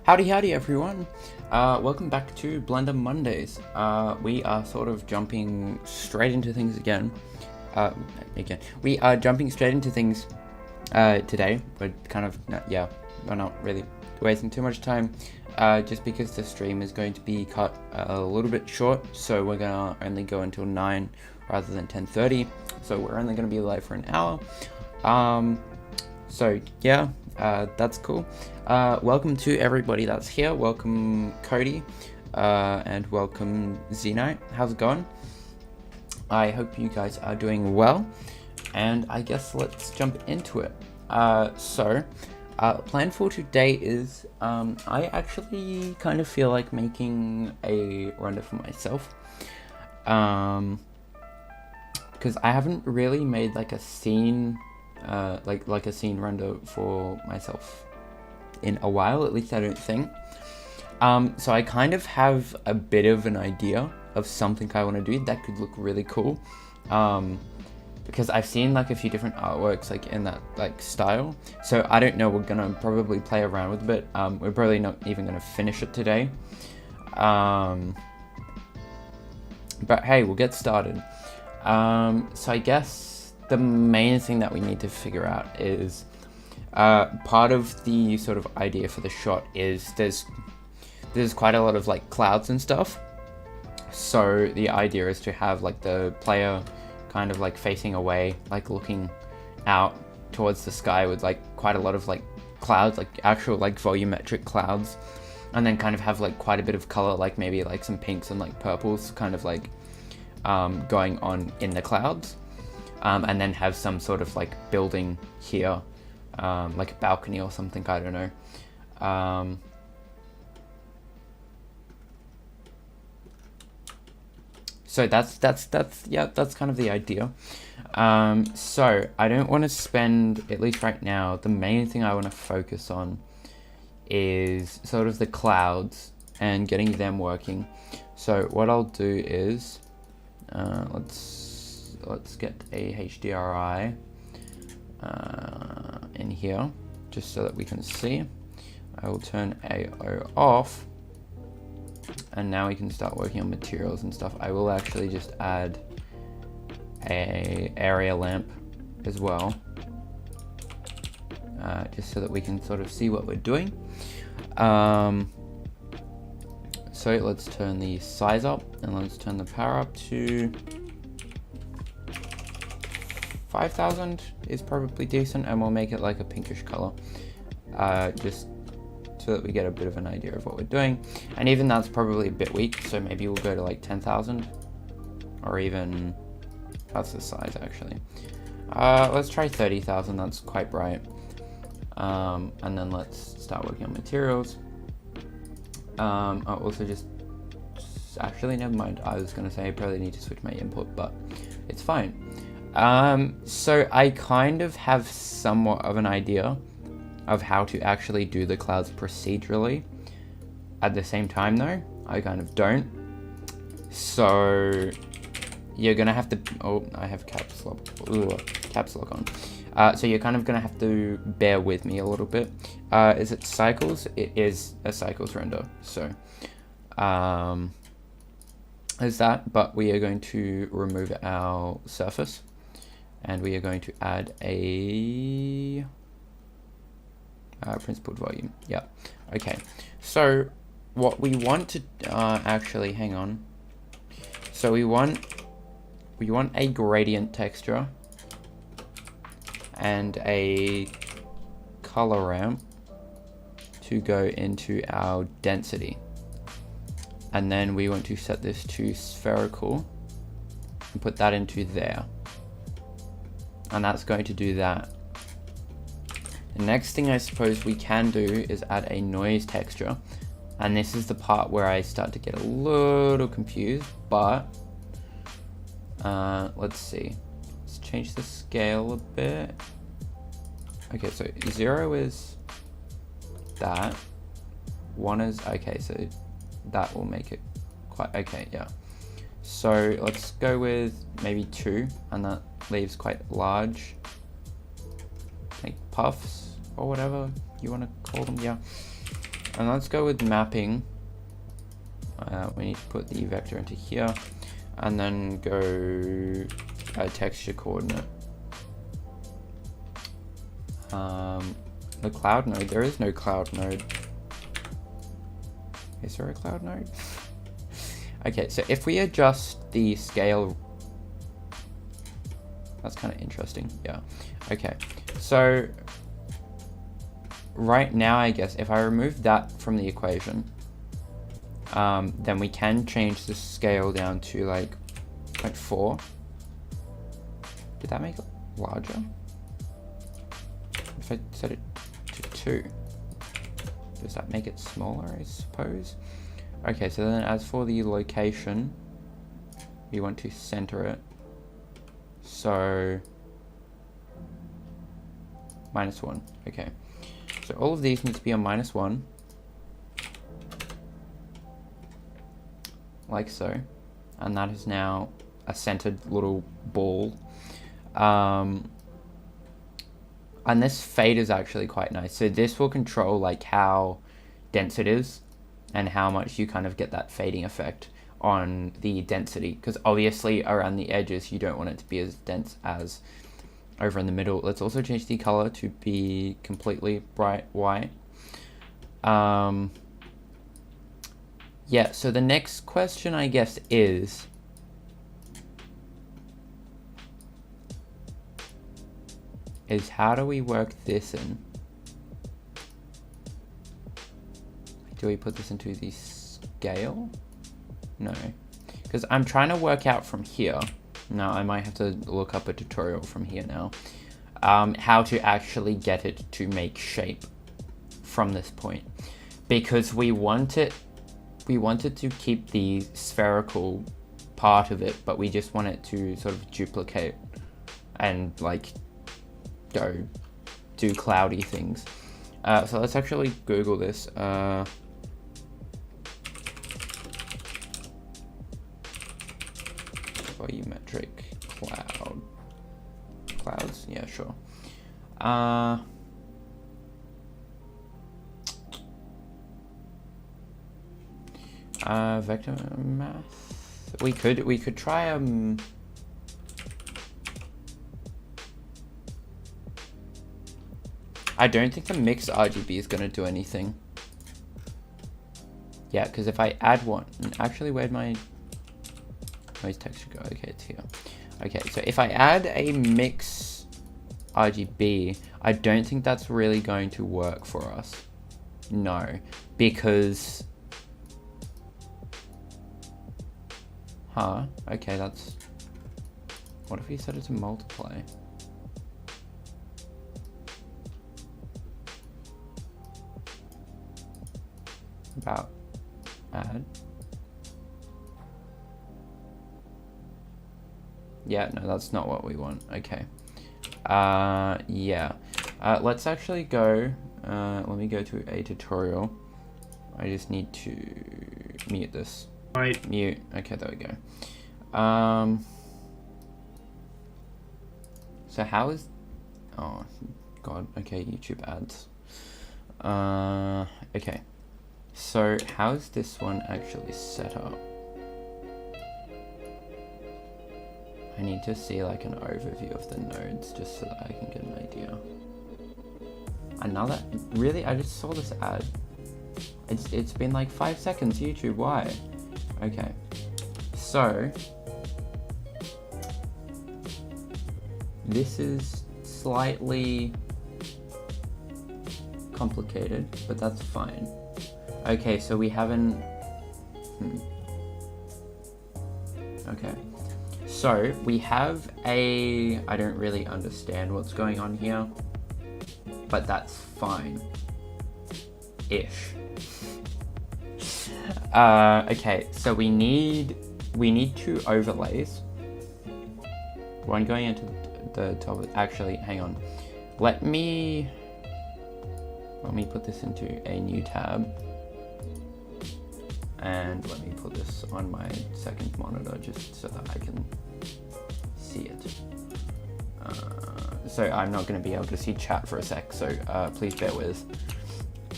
Howdy everyone. Welcome back to Blender Mondays. We are sort of jumping straight into things again. We are jumping straight into things today. We're kind of, we're not really wasting too much time just because the stream is going to be cut a little bit short. So we're gonna only go until 9 rather than 10:30. So we're only gonna be live for an hour. That's cool. Welcome to everybody that's here. Welcome Cody, and welcome Z-Knight. How's it going? I hope you guys are doing well, and I guess let's jump into it. Plan for today is, I actually kind of feel like making a render for myself, because I haven't really made like a scene like a scene render for myself in a while, at least I don't think. So I kind of have a bit of an idea of something I want to do that could look really cool, because I've seen like a few different artworks like in that like style. So I don't know, we're gonna probably play around with it. We're probably not even gonna finish it today, but hey, we'll get started. So I guess the main thing that we need to figure out is, part of the sort of idea for the shot is there's quite a lot of like clouds and stuff. So the idea is to have like the player kind of like facing away, like looking out towards the sky with like quite a lot of like clouds, like actual like volumetric clouds, and then kind of have like quite a bit of color, like maybe like some pinks and like purples kind of like going on in the clouds. And then have some sort of like building here, like a balcony or something, I don't know. So that's kind of the idea. So I don't want to spend, at least right now, the main thing I want to focus on is sort of the clouds and getting them working. So what I'll do is, let's get a HDRI in here, just so that we can see. I will turn AO off, and now we can start working on materials and stuff. I will actually just add a area lamp as well, just so that we can sort of see what we're doing. So let's turn the size up, and let's turn the power up to 5,000 is probably decent, and we'll make it like a pinkish color, just so that we get a bit of an idea of what we're doing. And even that's probably a bit weak, so maybe we'll go to like 10,000, or even, that's the size actually. Let's try 30,000, that's quite bright. And then let's start working on materials. I'll also actually never mind, I was gonna say I probably need to switch my input, but it's fine. So I kind of have somewhat of an idea of how to actually do the clouds procedurally. At the same time though, I kind of don't. So you're gonna have to, oh, I have caps lock on. So you're kind of gonna have to bear with me a little bit. Is it cycles? It is a cycles render. So, there's that, but we are going to remove our surface. And we are going to add a principled volume. Yeah. Okay. So what we want to actually, hang on. So we want a gradient texture and a color ramp to go into our density. And then we want to set this to spherical and put that into there. And that's going to do that. The next thing I suppose we can do is add a noise texture. And this is the part where I start to get a little confused, but let's see. Let's change the scale a bit. Okay, so 0 is that. 1 is, okay, so that will make it quite, okay, yeah. So let's go with maybe 2, and that leaves quite large, like puffs or whatever you want to call them, yeah. And let's go with mapping. We need to put the vector into here, and then go texture coordinate. The cloud node, there is no cloud node. Is there a cloud node? Okay, so if we adjust the scale, that's kind of interesting, yeah. Okay, so right now, I guess, if I remove that from the equation, then we can change the scale down to like 0.4. Did that make it larger? If I set it to 2, does that make it smaller, I suppose? Okay, so then as for the location, we want to center it. So -1, okay. So all of these need to be on -1. Like so. And that is now a centered little ball. And this fade is actually quite nice. So this will control like how dense it is and how much you kind of get that fading effect on the density. Because obviously around the edges, you don't want it to be as dense as over in the middle. Let's also change the color to be completely bright white. Yeah, so the next question, I guess, is how do we work this in? Do we put this into the scale? No, because I'm trying to work out from here. No, I might have to look up a tutorial from here now. How to actually get it to make shape from this point. Because we wanted to keep the spherical part of it, but we just want it to sort of duplicate and like go do cloudy things. So let's actually Google this. Volumetric clouds, yeah, sure. Vector math. We could try I don't think the mix RGB is gonna do anything. Yeah, because if I add one, actually, where'd my noise texture go? Okay, it's here. Okay, so if I add a mix RGB, I don't think that's really going to work for us. No, because okay, that's, what if we set it to multiply? About add. Yeah, no, that's not what we want. Okay. Yeah. Let's actually go, let me go to a tutorial. I just need to mute this. Right. Mute. Okay, there we go. So how is, oh god, okay, YouTube ads. Okay. So how's this one actually set up? I need to see like an overview of the nodes just so that I can get an idea. Another, really? I just saw this ad. It's been like 5 seconds, YouTube, why? Okay, so this is slightly complicated, but that's fine. Okay, so we haven't, okay. So we have a, I don't really understand what's going on here, but that's fine. Ish. Okay, so we need 2 overlays. One going into the top, actually, hang on. Let me put this into a new tab. And let me put this on my second monitor just so that I can see it. So I'm not going to be able to see chat for a sec, so please bear with.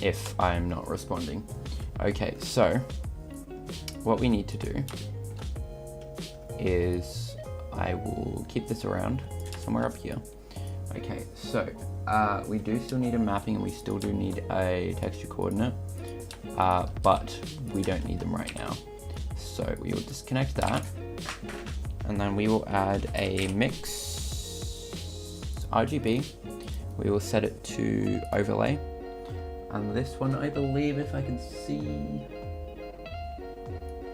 if I'm not responding. Okay, so what we need to do is I will keep this around somewhere up here. Okay, so we do still need a mapping and we still do need a texture coordinate, but we don't need them right now. So we will disconnect that, and then we will add a mix RGB. We will set it to overlay, and this one, I believe, if I can see,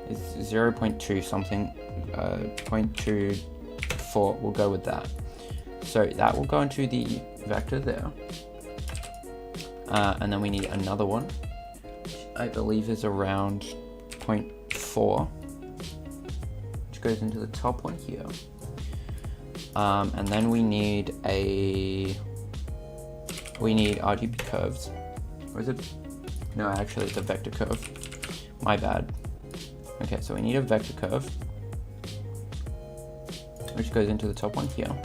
is 0.2 something, 0.24. We'll go with that. So that will go into the vector there, and then we need another one, which I believe is around 0.4, which goes into the top one here, and then we need RGB curves, or is it? No, actually it's a vector curve. My bad. Okay, so we need a vector curve, which goes into the top one here.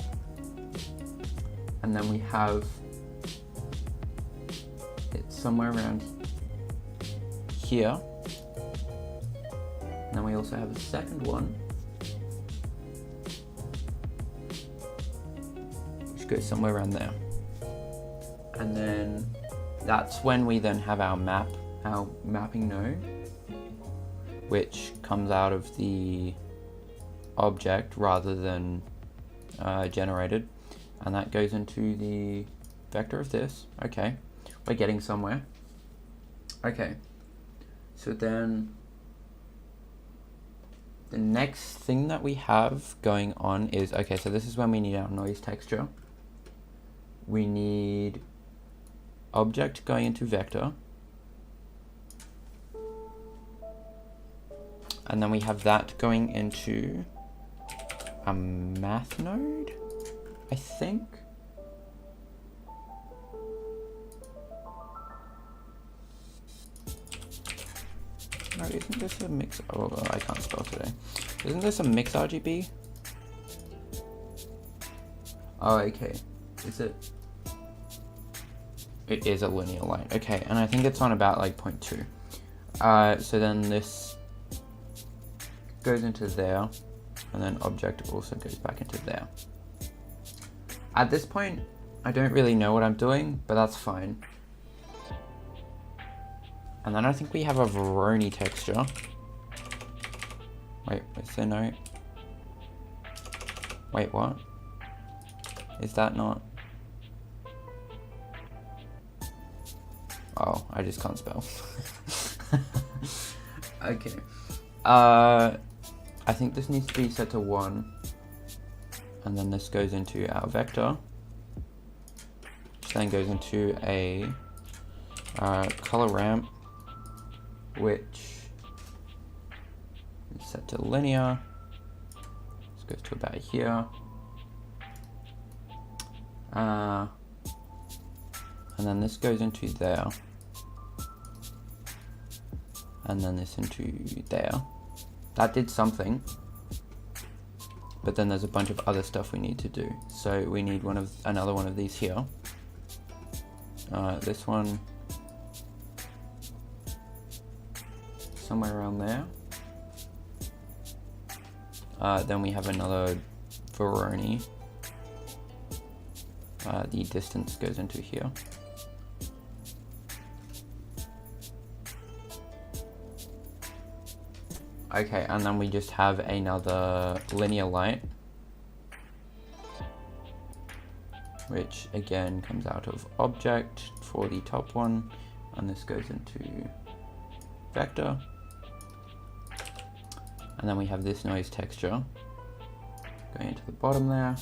And then we have it somewhere around here. And then we also have a second one, which goes somewhere around there. And then that's when we then have our mapping node, which comes out of the object rather than generated. And that goes into the vector of this. Okay, we're getting somewhere. Okay, so then the next thing that we have going on is, okay, so this is when we need our noise texture. We need object going into vector. And then we have that going into a math node, I think. No, isn't this a mix? Oh, I can't spell today. Isn't this a mix RGB? Oh, okay. Is it? It is a linear line. Okay, and I think it's on about like 0.2. So then this goes into there, and then object also goes back into there. At this point, I don't really know what I'm doing, but that's fine. And then I think we have a Veroni texture. Wait, is there no? Wait, what? Is that not? Oh, I just can't spell. Okay. I think this needs to be set to 1. And then this goes into our vector, which then goes into a color ramp, which is set to linear. This goes to about here. And then this goes into there. And then this into there. That did something. But then there's a bunch of other stuff we need to do. So we need another one of these here. This one somewhere around there. Then we have another Veroni. The distance goes into here. Okay, and then we just have another linear light, which again comes out of object for the top one, and this goes into vector. And then we have this noise texture going into the bottom there.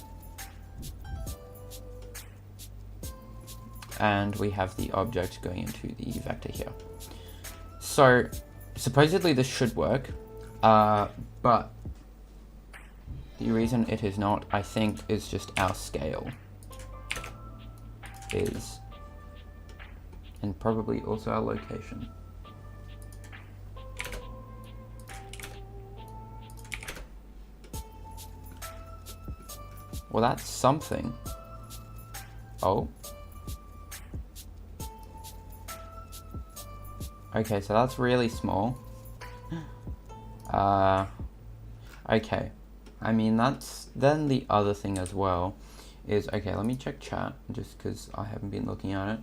And we have the object going into the vector here. So supposedly this should work. But the reason it is not, I think, is just our scale is, and probably also our location. Well, that's something. Oh. Okay, so that's really small. Okay. I mean, that's then the other thing as well is, okay, let me check chat just because I haven't been looking at it.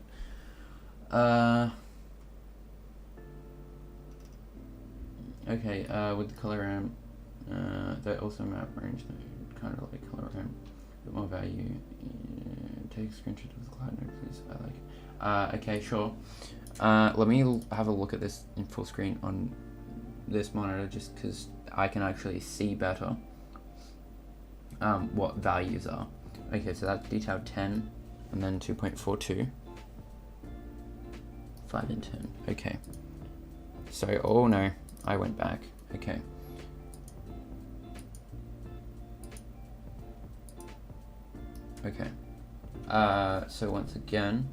Okay, with the color ramp, they also map range, kind of like color ramp, a bit more value. Take a screenshot of the cloud node, please. I like it. Okay, sure. Let me have a look at this in full screen on this monitor just because I can actually see better what values are. Okay, so that's detail 10 and then 2.42. 5 and 10. Okay. So, oh no, I went back. Okay. Okay. So once again,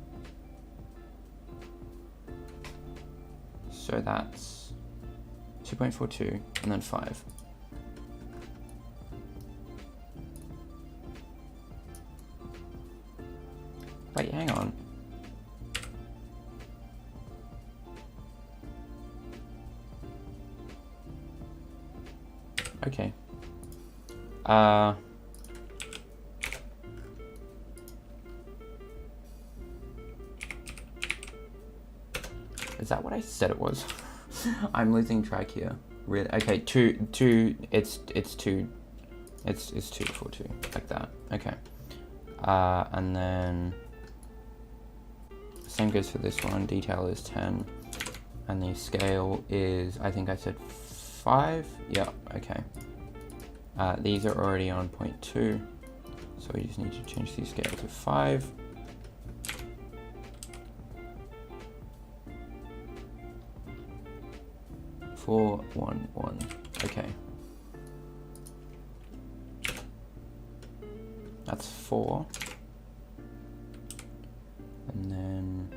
so that's 2.42 and then 5. Wait, hang on. Okay. Is that what I said it was? I'm losing track here. Really? Okay, it's 2.42, like that. Okay. And then same goes for this one. Detail is 10, and the scale is, I think I said 5. Yeah. Okay. These are already on 0.2, so we just need to change the scale to 5. Four, 1, 1. Okay. That's 4. And then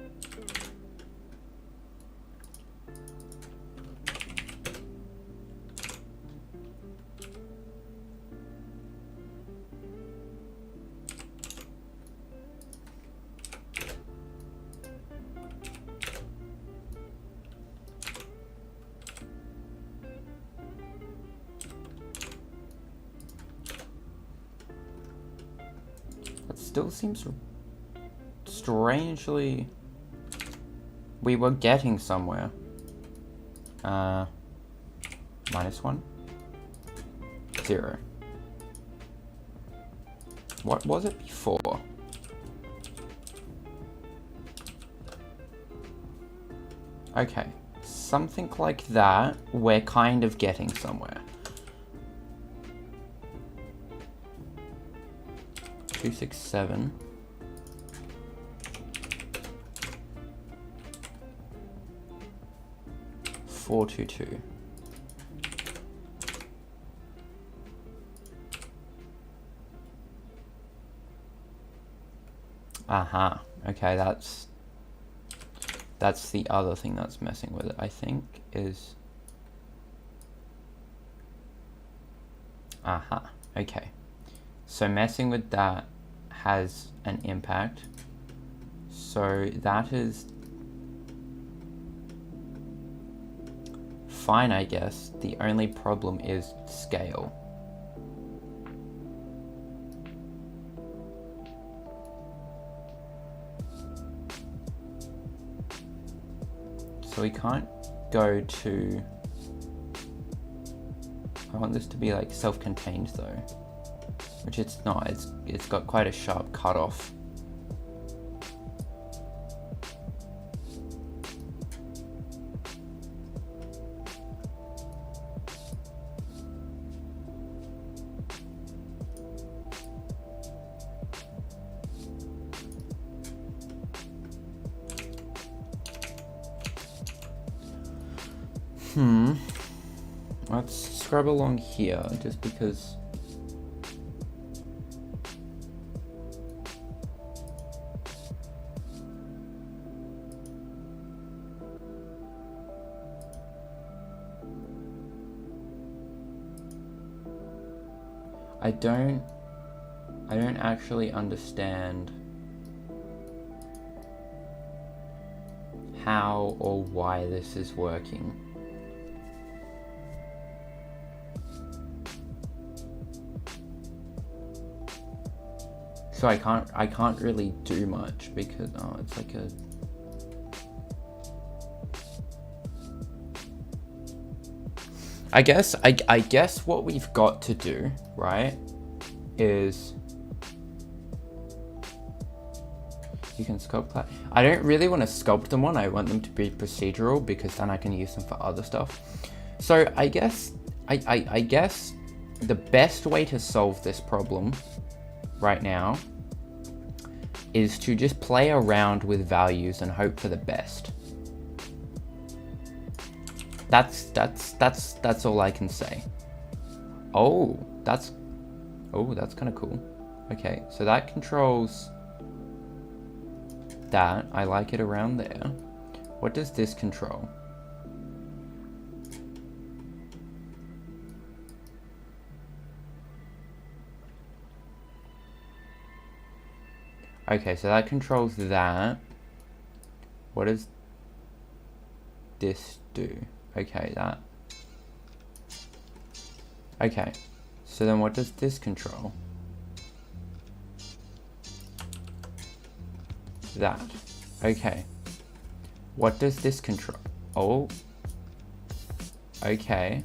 still seems strangely, we were getting somewhere. -1, 0. What was it before? Okay, something like that. We're kind of getting somewhere. 267. 422. Aha. Okay, that's the other thing that's messing with it, I think, is... Aha. Okay. So messing with that has an impact. So that is fine, I guess. The only problem is scale. So we can't go to... I want this to be like self-contained though. Which it's not, it's got quite a sharp cutoff. Let's scrub along here just because I don't actually understand how or why this is working. So I can't really do much because it's like a I guess what we've got to do, right, is you can sculpt that. I don't really want to sculpt them on. I want them to be procedural because then I can use them for other stuff. So I guess I guess the best way to solve this problem right now is to just play around with values and hope for the best. That's all I can say. Oh, that's kind of cool. Okay, so that controls that. I like it around there. What does this control? Okay, so that controls that. What does this do? Okay, that. Okay, so then what does this control? That. Okay. What does this control? Oh. Okay.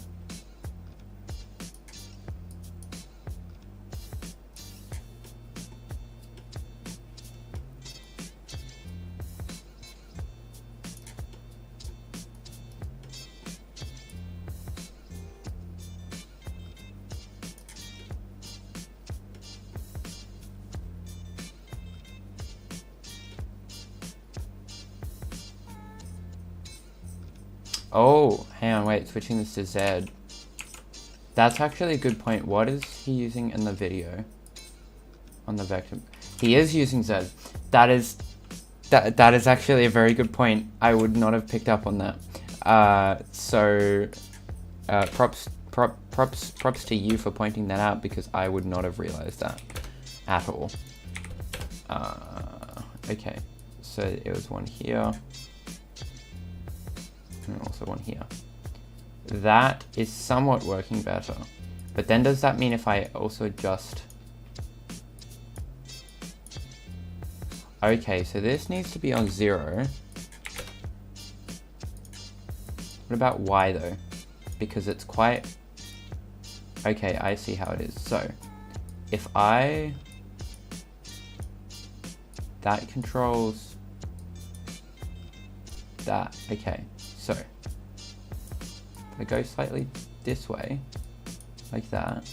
Oh, hang on, wait, switching this to Z. That's actually a good point. What is he using in the video? On the vector. He is using Z. That is actually a very good point. I would not have picked up on that. Props to you for pointing that out because I would not have realized that at all. Okay, so it was one here. And also one here. That is somewhat working better. But then does that mean if I also just... Okay, so this needs to be on 0. What about Y though? Because it's quite... Okay, I see how it is. So, if I... That controls... That, okay. So, if I go slightly this way, like that,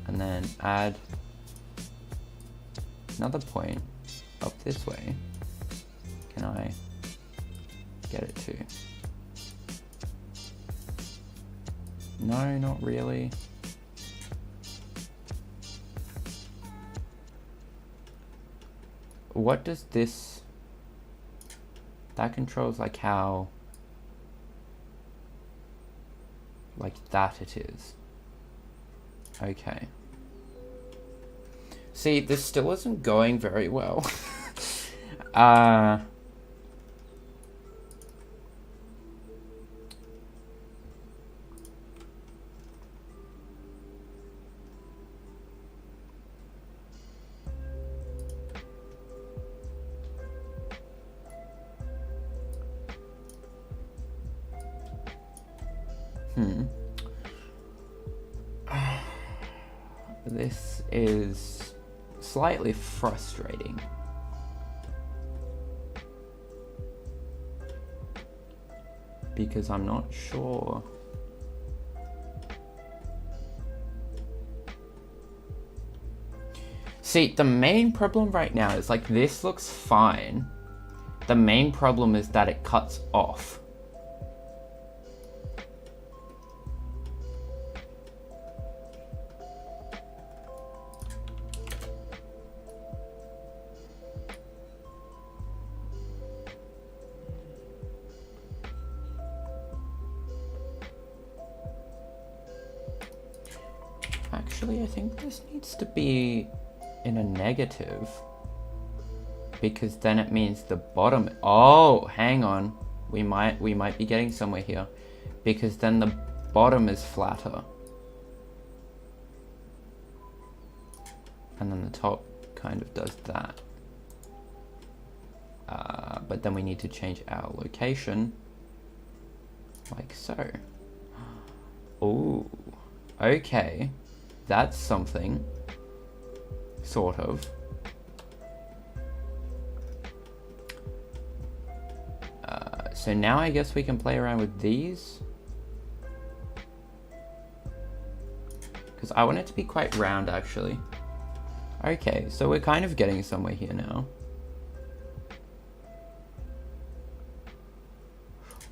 and then add another point up this way, can I get it to? No, not really. What does this... That controls like how... Like that it is. Okay. See, this still isn't going very well. This is slightly frustrating. Because I'm not sure. See, the main problem right now is like this looks fine. The main problem is that it cuts off. Actually, I think this needs to be in a negative. because then it means the bottom, oh, hang on. We might be getting somewhere here, because then the bottom is flatter. And then the top kind of does that. But then we need to change our location, like so. Ooh, okay. That's something, sort of. So now I guess we can play around with these. Because I want it to be quite round, actually. Okay, so we're kind of getting somewhere here now.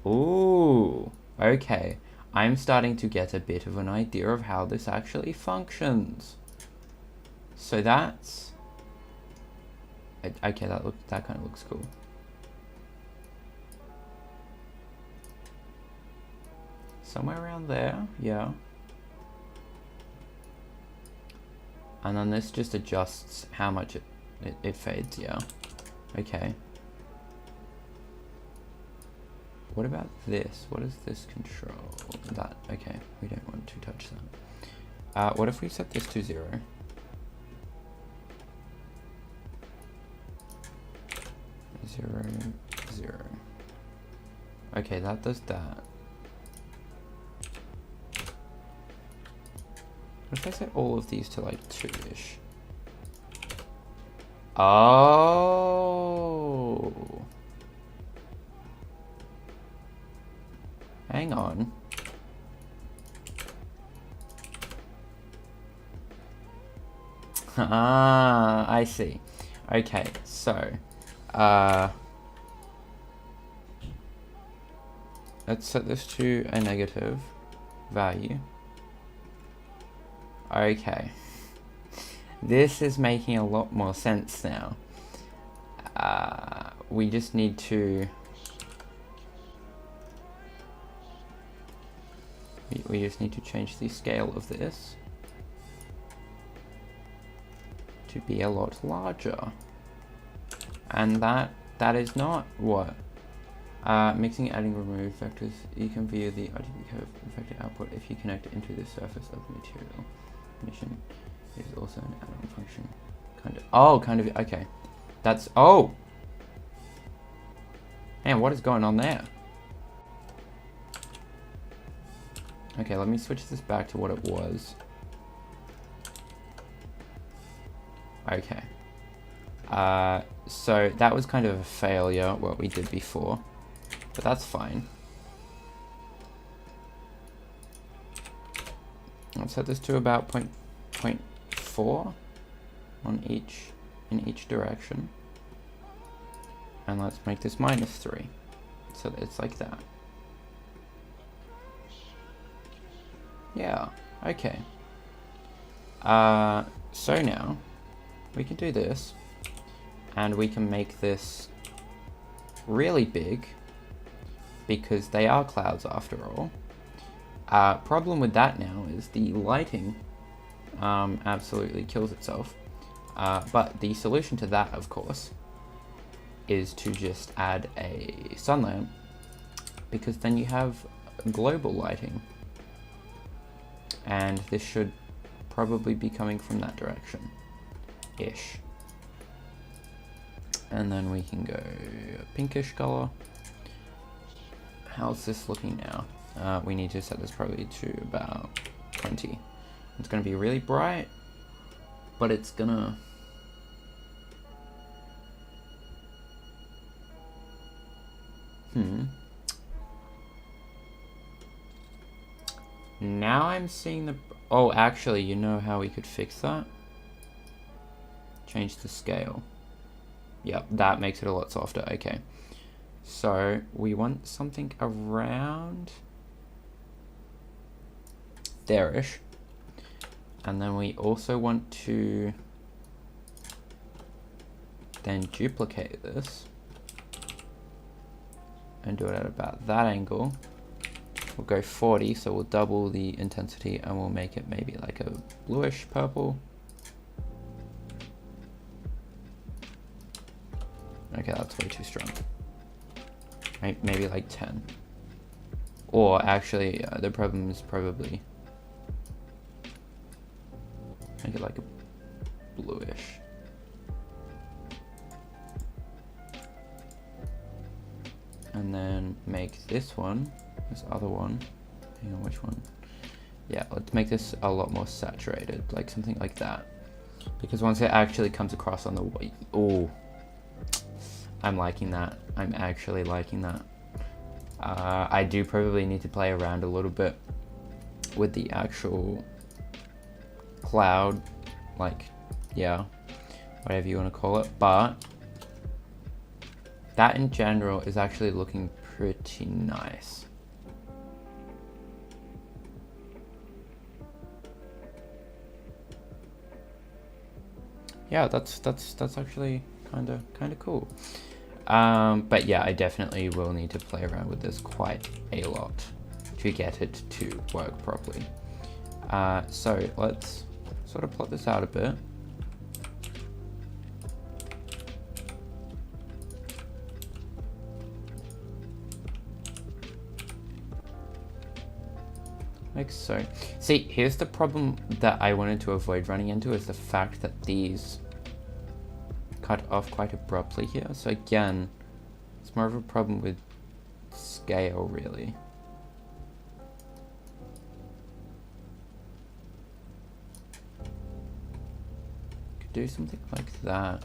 Ooh, okay. I'm starting to get a bit of an idea of how this actually functions. So that's... Okay, that kind of looks cool. Somewhere around there, yeah. And then this just adjusts how much it fades, yeah. Okay. What about this? What does this control? That, okay, we don't want to touch that. What if we set this to 0? 0, 0. Okay, that does that. What if I set all of these to like 2-ish? Oh. Hang on. Ah, I see. Okay, so let's set this to a negative value. Okay. This is making a lot more sense now. We just need to... We just need to change the scale of this to be a lot larger. And that is not what? Mixing, adding, remove vectors. You can view the RGB curve effective output if you connect it into the surface of the material. Mission is also an add-on function. Kind of, okay. That's, oh! Man, what is going on there? Okay, let me switch this back to what it was. Okay. So that was kind of a failure, what we did before. But that's fine. Let's set this to about 0.4 on in each direction. And let's make this -3. So that it's like that. Yeah, okay. So now we can do this, and we can make this really big because they are clouds after all. Problem with that now is the lighting absolutely kills itself. But the solution to that, of course, is to just add a sun lamp, because then you have global lighting. And this should probably be coming from that direction-ish. And then we can go a pinkish color. How's this looking now? We need to set this probably to about 20. It's going to be really bright, but it's gonna... Now I'm seeing the... Oh, actually, you know how we could fix that? Change the scale. Yep, that makes it a lot softer. Okay. So, we want something around there-ish. And then we also want to then duplicate this and do it at about that angle. We'll go 40, so we'll double the intensity and we'll make it maybe like a bluish purple. Okay, that's way too strong. Maybe like 10. Or actually, the problem is probably make it like a bluish. And then make this other one, hang on, which one? Yeah, let's make this a lot more saturated, like something like that. Because once it actually comes across on the white, oh, I'm liking that. I'm actually liking that. I do probably need to play around a little bit with the actual cloud, like, yeah, whatever you want to call it, but that in general is actually looking pretty nice. Yeah, that's actually kind of cool. But yeah, I definitely will need to play around with this quite a lot to get it to work properly. So let's sort of plot this out a bit. Like so. See, here's the problem that I wanted to avoid running into, is the fact that these cut off quite abruptly here. So again, it's more of a problem with scale, really. Could do something like that.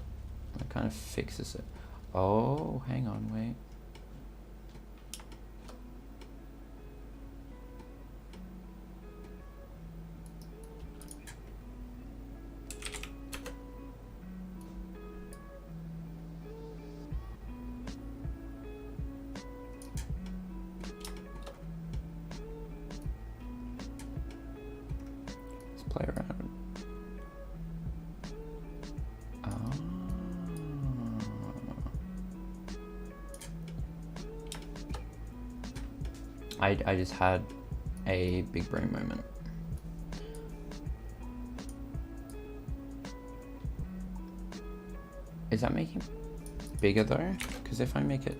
That kind of fixes it. Oh, hang on, wait. Play around. I just had a big brain moment. Is that making it bigger though? Because if I make it,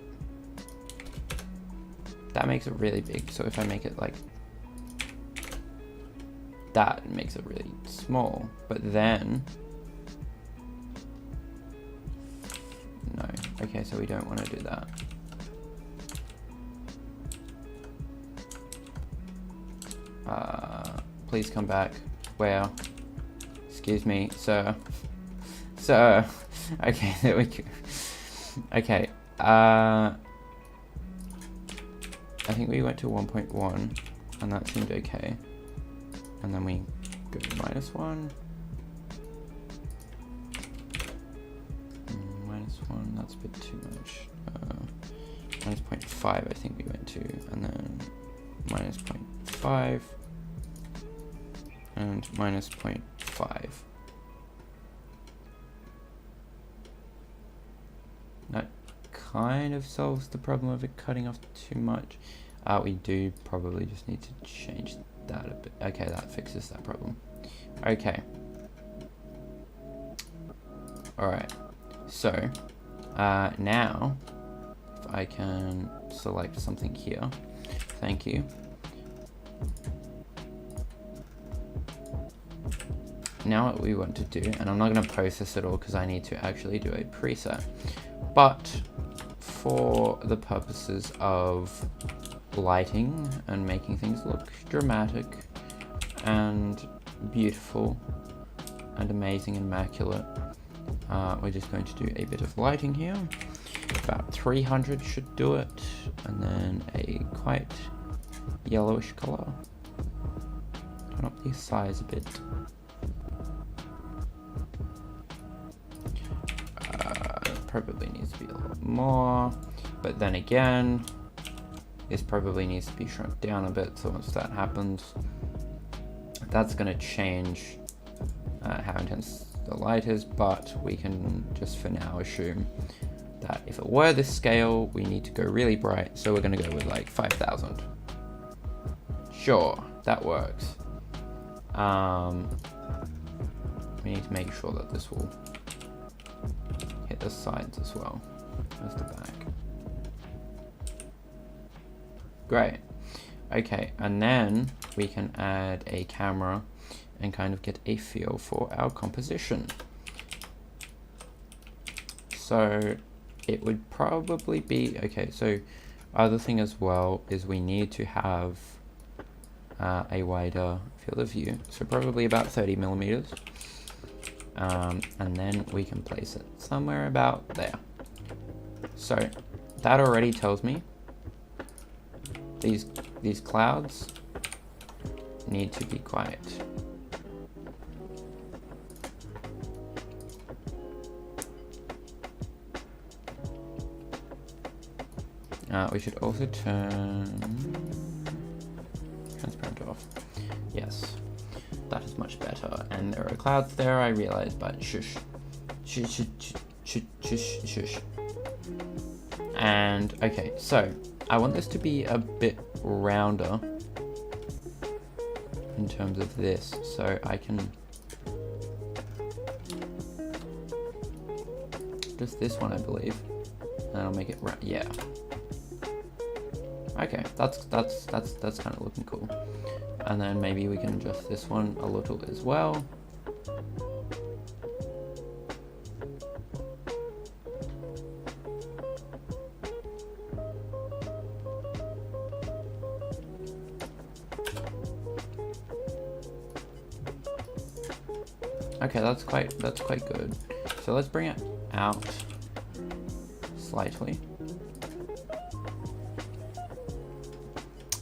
that makes it really big. So if I make it like that, makes it really small, but then no. Okay, so we don't want to do that. Please come back. Where? Excuse me, sir. Sir. Okay, there we go. Okay. I think we went to 1.1 and that seemed okay. And then we go to -1. -1, that's a bit too much. -0.5 I think we went to, and then -0.5 and -0.5. That kind of solves the problem of it cutting off too much. We do probably just need to change that a bit. Okay, that fixes that problem. Okay. Alright. So, now, if I can select something here. Thank you. Now what we want to do, and I'm not going to post this at all because I need to actually do a preset, but for the purposes of lighting and making things look dramatic and beautiful and amazing and immaculate, we're just going to do a bit of lighting here. About 300 should do it, and then a quite yellowish color. Turn up the size a bit. Probably needs to be a lot more, but then again, this probably needs to be shrunk down a bit. So once that happens, that's going to change how intense the light is, but we can just for now assume that if it were this scale, we need to go really bright. So we're going to go with like 5,000. Sure, that works. We need to make sure that this will hit the sides as well. There's the back. Great. Okay, and then we can add a camera and kind of get a feel for our composition. So it would probably be, okay, so other thing as well is we need to have a wider field of view, so probably about 30 millimeters. And then we can place it somewhere about there. So that already tells me these clouds need to be quiet. We should also turn transparent off. Yes, that is much better. And there are clouds there, I realize, but shush. Shush, shush, shush, shush, shush. And, okay, so I want this to be a bit rounder in terms of this, so I can just this one, I believe, and I'll make it round. Yeah. Okay, that's kind of looking cool. And then maybe we can adjust this one a little as well. Okay, that's quite good. So let's bring it out slightly.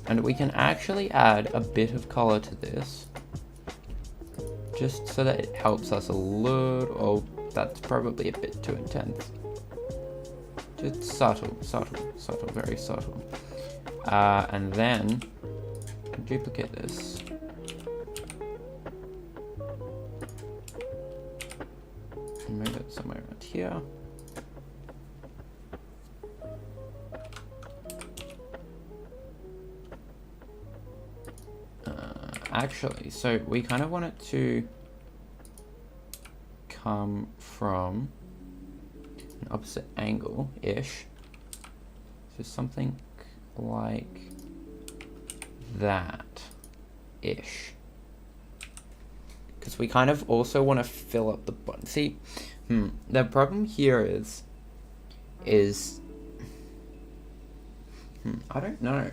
And we can actually add a bit of color to this, just so that it helps us a little. Oh, that's probably a bit too intense. Just subtle, very subtle. And then duplicate this. And move it somewhere around here. Actually, so we kind of want it to come from an opposite angle-ish. So something like that-ish. Because we kind of also want to fill up the button. See, the problem here is I don't know.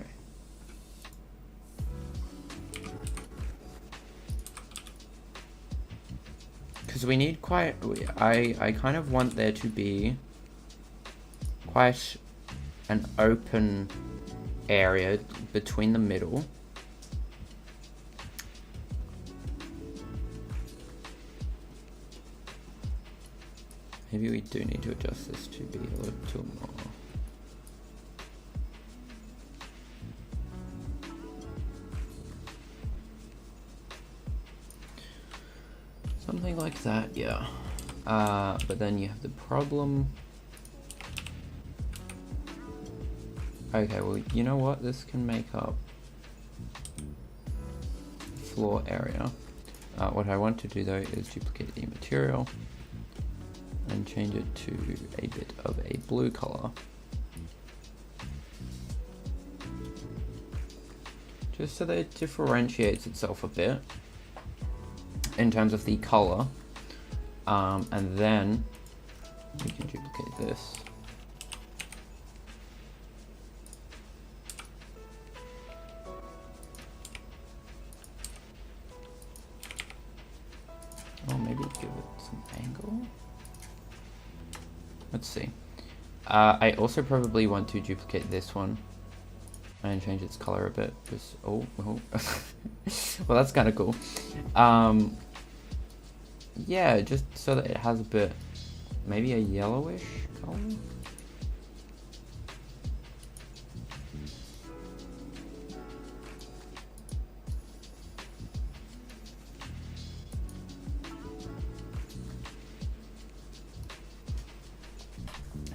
Because we need quite, I kind of want there to be quite an open area between the middle. Maybe we do need to adjust this to be a little more. Something like that, yeah. But then you have the problem. Okay, well, you know what? This can make up the floor area. What I want to do though is duplicate the material and change it to a bit of a blue color. Just so that it differentiates itself a bit in terms of the color, and then we can duplicate this. Oh, maybe give it some angle. Let's see. I also probably want to duplicate this one and change its color a bit. Just oh. Well, that's kind of cool. Yeah, just so that it has a bit, maybe a yellowish color.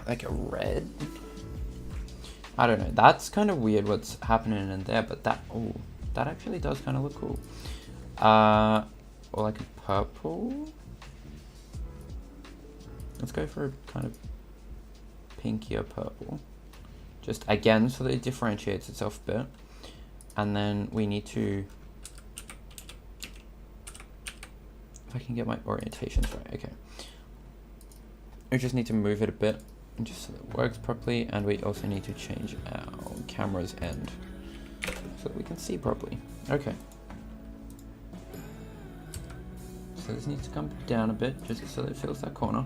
Like a red. I don't know. That's kind of weird what's happening in there, but that actually does kind of look cool. Or like a purple. Let's go for a kind of pinkier purple. Just again, so that it differentiates itself a bit. And then we need to, if I can get my orientations right, okay. We just need to move it a bit, just so that it works properly, and we also need to change our camera's end so that we can see properly. Okay. So this needs to come down a bit, just so that it fills that corner.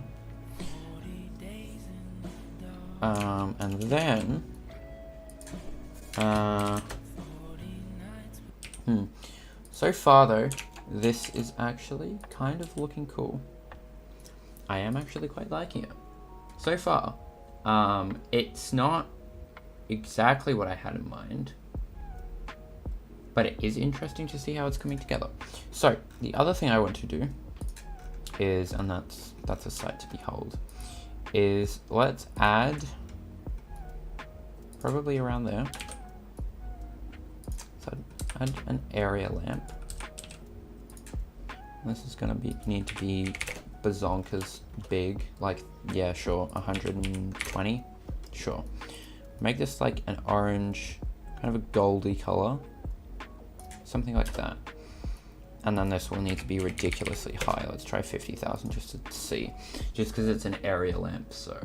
And then, so far though, this is actually kind of looking cool. I am actually quite liking it. So far, it's not exactly what I had in mind, but it is interesting to see how it's coming together. So the other thing I want to do is, and that's a sight to behold, is let's add probably around there. So add an area lamp. This is gonna need to be bazonkas big, like, yeah, sure, 120, sure. Make this like an orange, kind of a goldy color, something like that. And then this will need to be ridiculously high. Let's try 50,000 just to see, just because it's an area lamp, so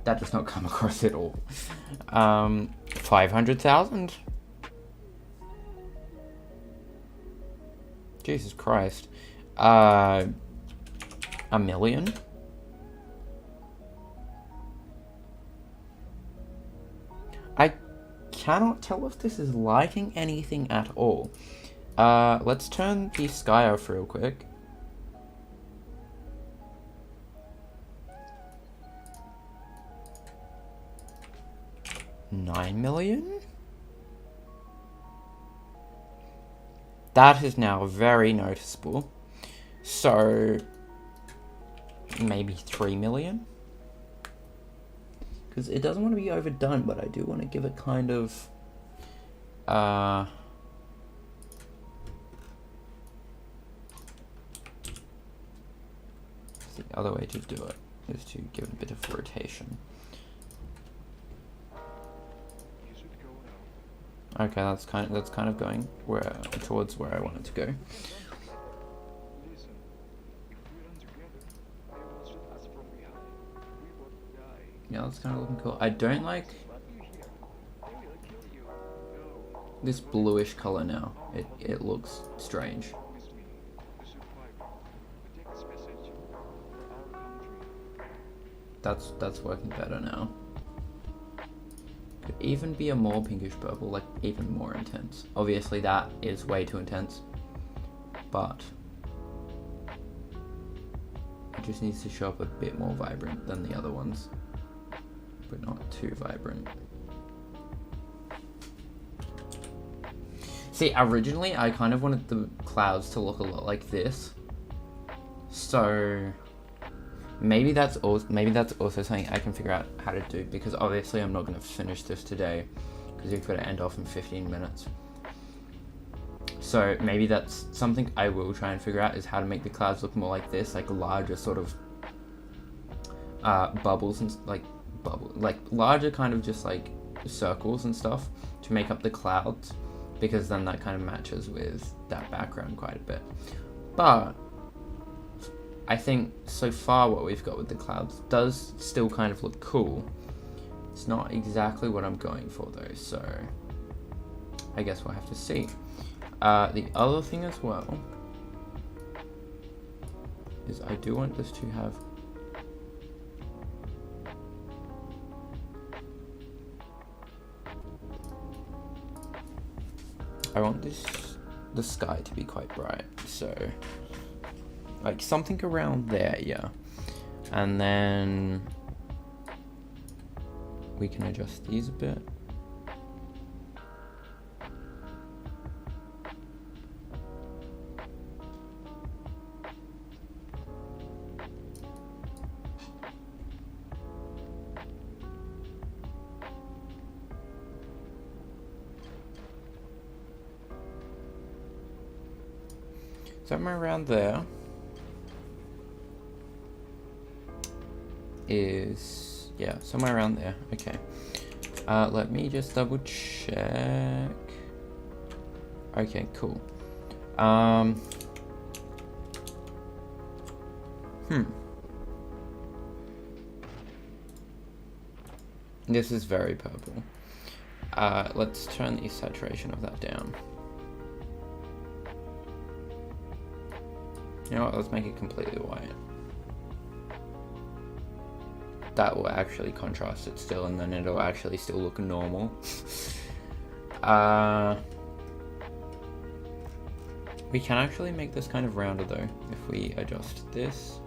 that does not come across at all. 500,000. Jesus Christ. 1 million. I cannot tell if this is liking anything at all. Let's turn the sky off real quick. $9 million? That is now very noticeable. So, maybe 3 million? Because it doesn't want to be overdone, but I do want to give it kind of, the other way to do it is to give it a bit of rotation. Okay, that's kind of going towards where I want it to go. Yeah, that's kind of looking cool. I don't like this bluish color now. It looks strange. That's working better now. Could even be a more pinkish purple, like even more intense. Obviously that is way too intense, but it just needs to show up a bit more vibrant than the other ones, but not too vibrant. See, originally I kind of wanted the clouds to look a lot like this, so maybe that's also something I can figure out how to do, because obviously I'm not going to finish this today because we've got to end off in 15 minutes. So maybe that's something I will try and figure out, is how to make the clouds look more like this, like larger sort of bubbles and like larger kind of just like circles and stuff to make up the clouds, because then that kind of matches with that background quite a bit. But I think so far what we've got with the clouds does still kind of look cool. It's not exactly what I'm going for though, so I guess we'll have to see. The other thing as well is I do want this to have the sky to be quite bright, so like something around there, yeah. And then we can adjust these a bit. Somewhere around there is Yeah, somewhere around there. Okay. Let me just double check. Okay, cool. This is very purple. Let's turn the saturation of that down. You know what, let's make it completely white. That will actually contrast it still, and then it'll actually still look normal. We can actually make this kind of rounder though, if we adjust this.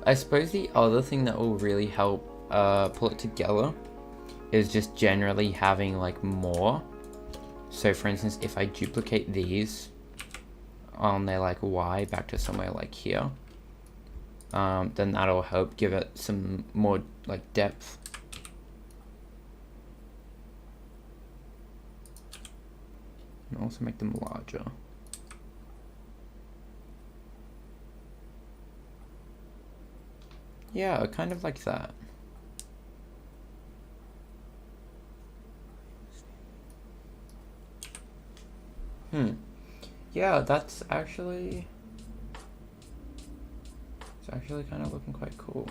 I suppose the other thing that will really help pull it together is just generally having like more. So for instance, if I duplicate these on their like Y back to somewhere like here, then that'll help give it some more like depth. And also make them larger. Yeah, kind of like that. Yeah, it's actually kind of looking quite cool.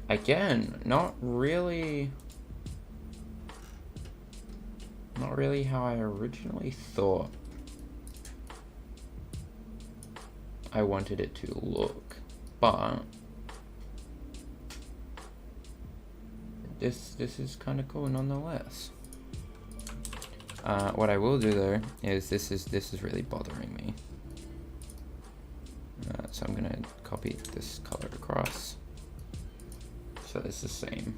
Again, not really how I originally thought I wanted it to look, but this is kind of cool nonetheless. What I will do though is this is really bothering me. So I'm gonna copy this color across so it's the same.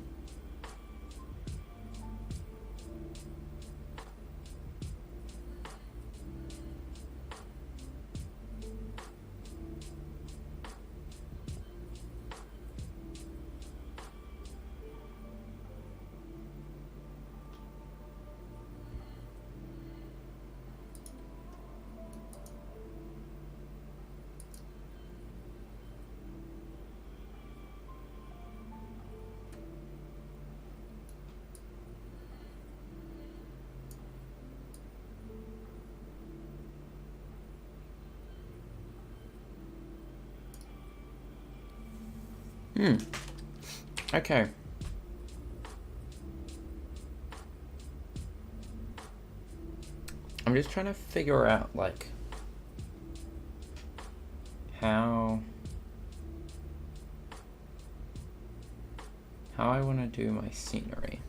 Okay. I'm just trying to figure out like how I want to do my scenery.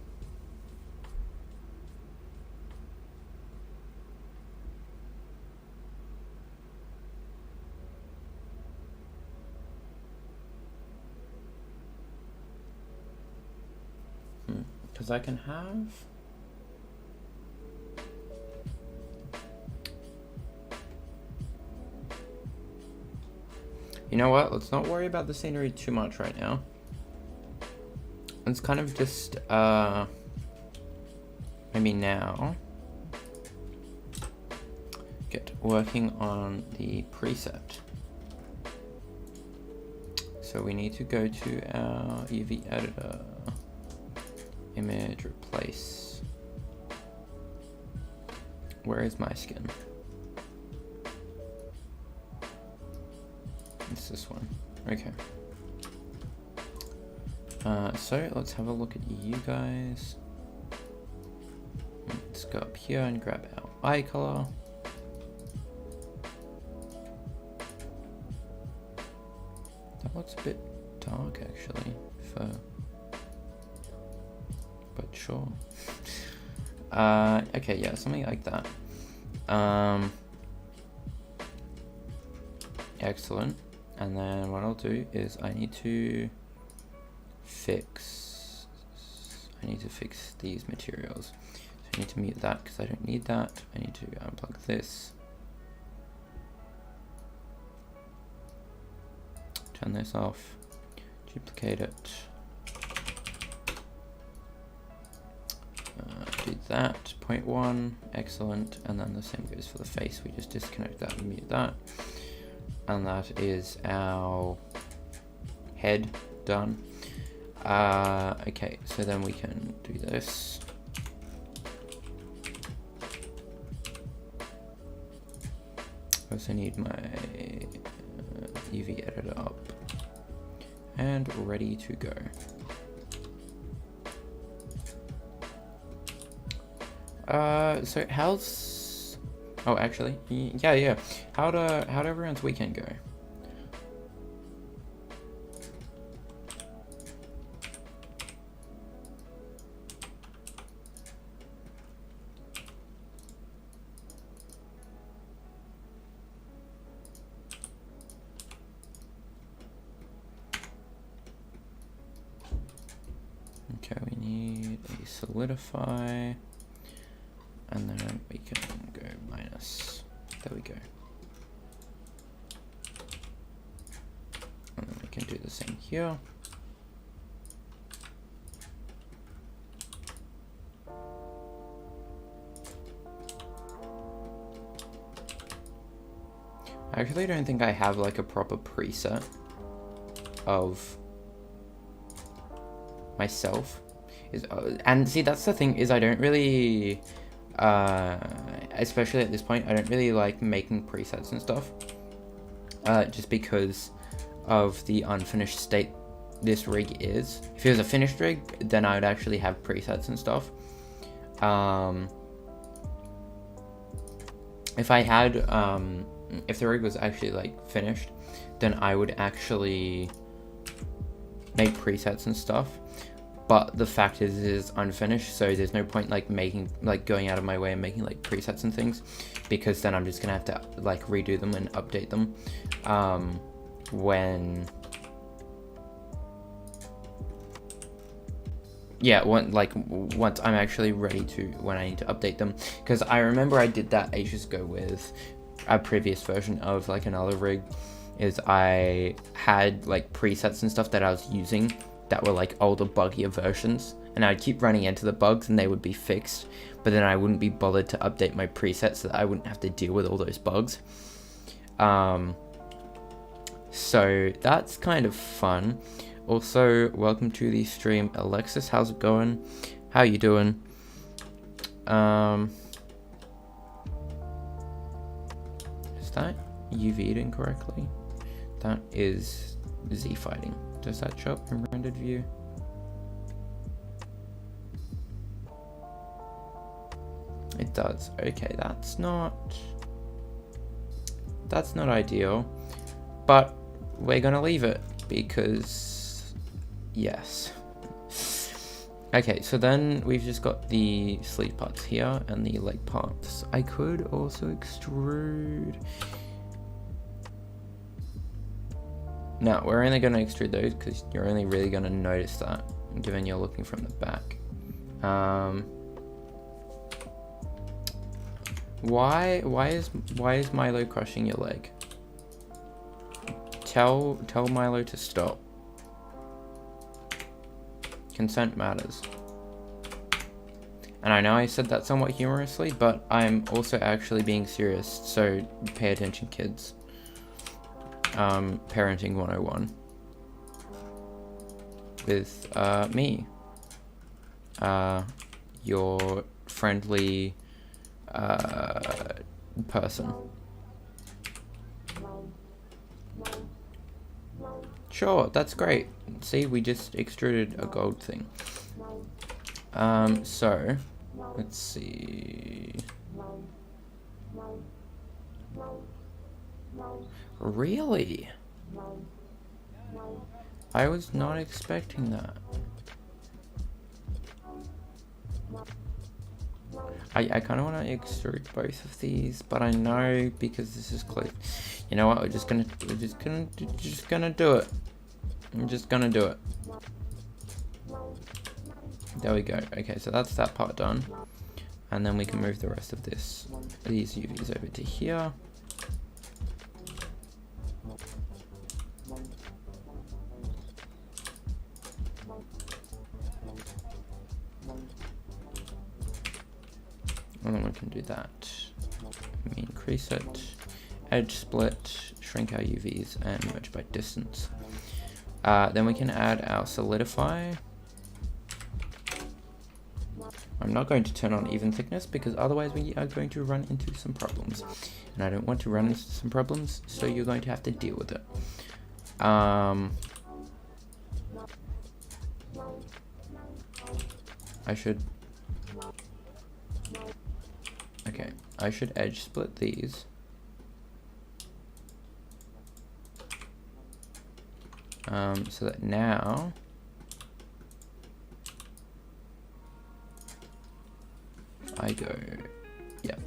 Because I can have... You know what? Let's not worry about the scenery too much right now. Let's kind of just, maybe now, get working on the preset. So we need to go to our UV editor. Image, replace. Where is my skin? It's this one. Okay. So let's have a look at you guys. Let's go up here and grab our eye color. That looks a bit dark actually for... but sure. Okay, yeah, something like that. Excellent. And then what I'll do is I need to fix these materials. So I need to mute that because I don't need that. I need to unplug this. Turn this off. Duplicate it. Do that. 0.1. Excellent. And then the same goes for the face. We just disconnect that and mute that. And that is our head done. Okay, so then we can do this. I also need my UV editor up and ready to go. So how's... Oh, actually, yeah. How'd everyone's weekend go? Okay, we need a solidify, and then we can go minus. There we go. And then we can do the same here. I actually don't think I have like a proper preset of myself. And see, that's the thing, is I don't really especially at this point, I don't really like making presets and stuff, just because of the unfinished state this rig is. If it was a finished rig, then I would actually have presets and stuff. If I had if the rig was actually like finished, then I would actually make presets and stuff. But the fact is it is unfinished, so there's no point like going out of my way and making like presets and things, because then I'm just gonna have to like redo them and update them when once I'm actually ready to, when I need to update them. Because I remember I did that ages ago with a previous version of like another rig, is I had like presets and stuff that I was using that were like older, buggier versions, and I'd keep running into the bugs and they would be fixed, but then I wouldn't be bothered to update my presets so that I wouldn't have to deal with all those bugs. So that's kind of fun. Also, welcome to the stream, Alexis. How's it going? How you doing? Is that UV'd incorrectly? That is Z fighting. Does that show up in rendered view? It does. Okay, that's not ideal, but we're gonna leave it because yes. Okay, so then we've just got the sleeve parts here and the leg parts. I could also extrude. No, we're only going to extrude those because you're only really going to notice that, given you're looking from the back. Why is Milo crushing your leg? Tell Milo to stop. Consent matters. And I know I said that somewhat humorously, but I'm also actually being serious, so pay attention, kids. Parenting 101 with me, your friendly person. Sure, that's great. See, we just extruded a gold thing. So let's see. Really? I was not expecting that. I kind of want to extrude both of these, but I know because this is close. You know what? We're just gonna do it. I'm just gonna do it. There we go. Okay, so that's that part done. and then we can move the rest of these UVs over to here. And then we can do that. We increase it, edge split, shrink our UVs, and merge by distance. Then we can add our solidify. I'm not going to turn on even thickness because otherwise we are going to run into some problems. And I don't want to run into some problems, so you're going to have to deal with it. I should edge split these. So that now I go, yep.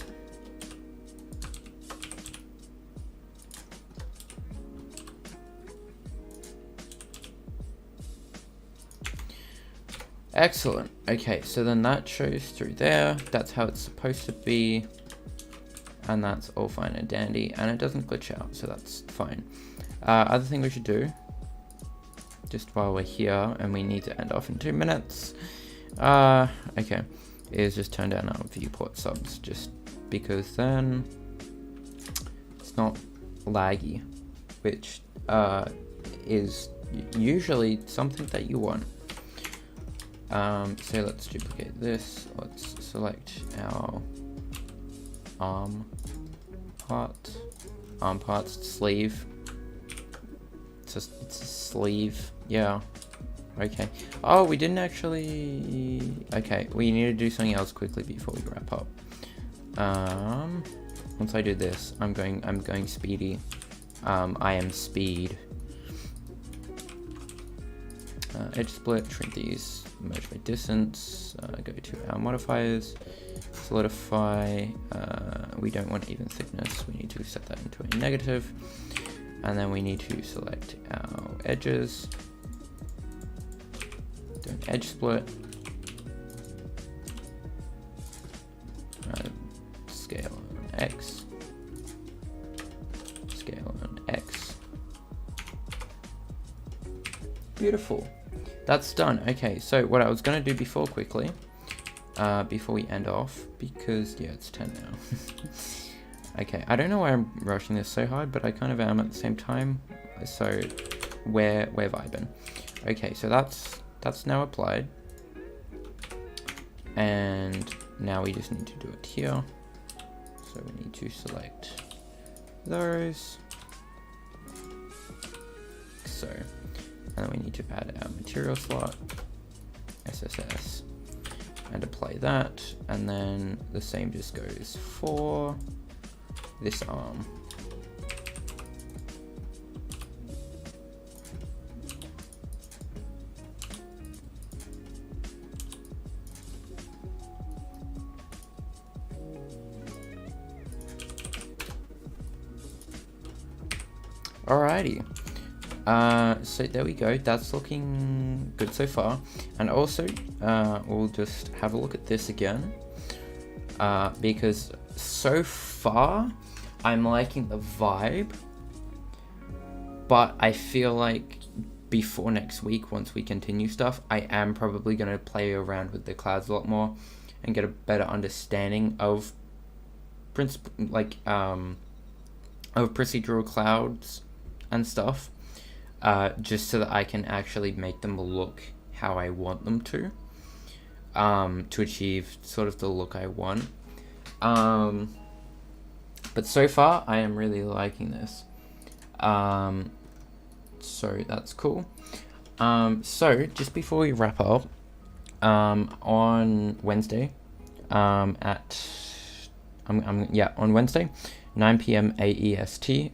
Excellent. Okay, so then that shows through there. That's how it's supposed to be. And that's all fine and dandy. And it doesn't glitch out, so that's fine. Other thing we should do, just while we're here and we need to end off in 2 minutes, okay, is just turn down our viewport subs, just because then it's not laggy, which is usually something that you want. So let's duplicate this. Let's select our arm parts, sleeve. It's a sleeve, yeah. Okay. Oh, we didn't actually. Okay, we need to do something else quickly before we wrap up. Once I do this, I'm going speedy. I am speed. Edge split, shrink these, merge by distance, go to our modifiers, solidify, we don't want even thickness, we need to set that into a negative, and then we need to select our edges, do an edge split, scale on X, scale on X, beautiful. That's done. Okay, so what I was going to do before quickly, before we end off, because, yeah, it's 10 now. Okay, I don't know why I'm rushing this so hard, but I kind of am at the same time, so we're vibing. Okay, so that's now applied, and now we just need to do it here. So we need to select those, so. And then we need to add our material slot, SSS, and apply that. And then the same just goes for this arm. Alrighty. So there we go, that's looking good so far. And also, we'll just have a look at this again, because so far, I'm liking the vibe, but I feel like before next week, once we continue stuff, I am probably going to play around with the clouds a lot more and get a better understanding of of procedural clouds and stuff. Just so that I can actually make them look how I want them to achieve sort of the look I want. But so far, I am really liking this. So that's cool. So just before we wrap up, on Wednesday, on Wednesday, 9 p.m. AEST,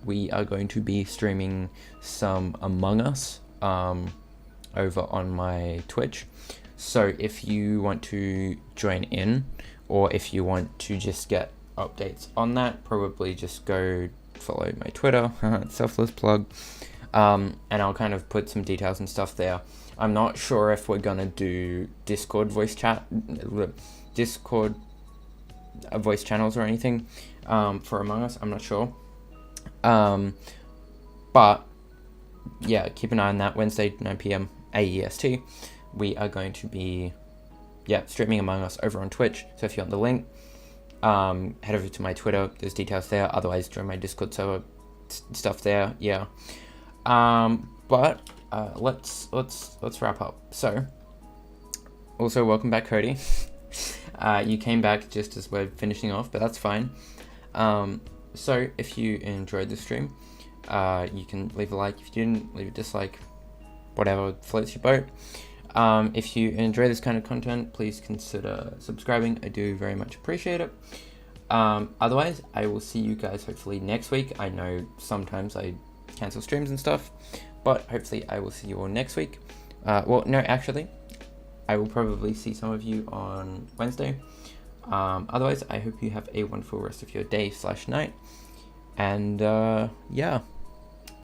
we are going to be streaming some Among Us over on my Twitch. So if you want to join in, or if you want to just get updates on that, probably just go follow my Twitter, selfless plug, and I'll kind of put some details and stuff there. I'm not sure if we're gonna do Discord voice voice channels or anything for Among Us. I'm not sure. But yeah, keep an eye on that. Wednesday, 9 p.m. AEST. We are going to be streaming Among Us over on Twitch. So if you want the link, head over to my Twitter. There's details there. Otherwise, join my Discord server stuff there. Yeah. But let's wrap up. So, also welcome back, Cody. You came back just as we're finishing off, but that's fine. So if you enjoyed the stream, you can leave a like. If you didn't, leave a dislike. Whatever floats your boat. If you enjoy this kind of content, please consider subscribing. I do very much appreciate it. Otherwise, I will see you guys hopefully next week. I know sometimes I cancel streams and stuff, but hopefully I will see you all next week. Well, no, actually, I will probably see some of you on Wednesday. Otherwise, I hope you have a wonderful rest of your day/night. And yeah.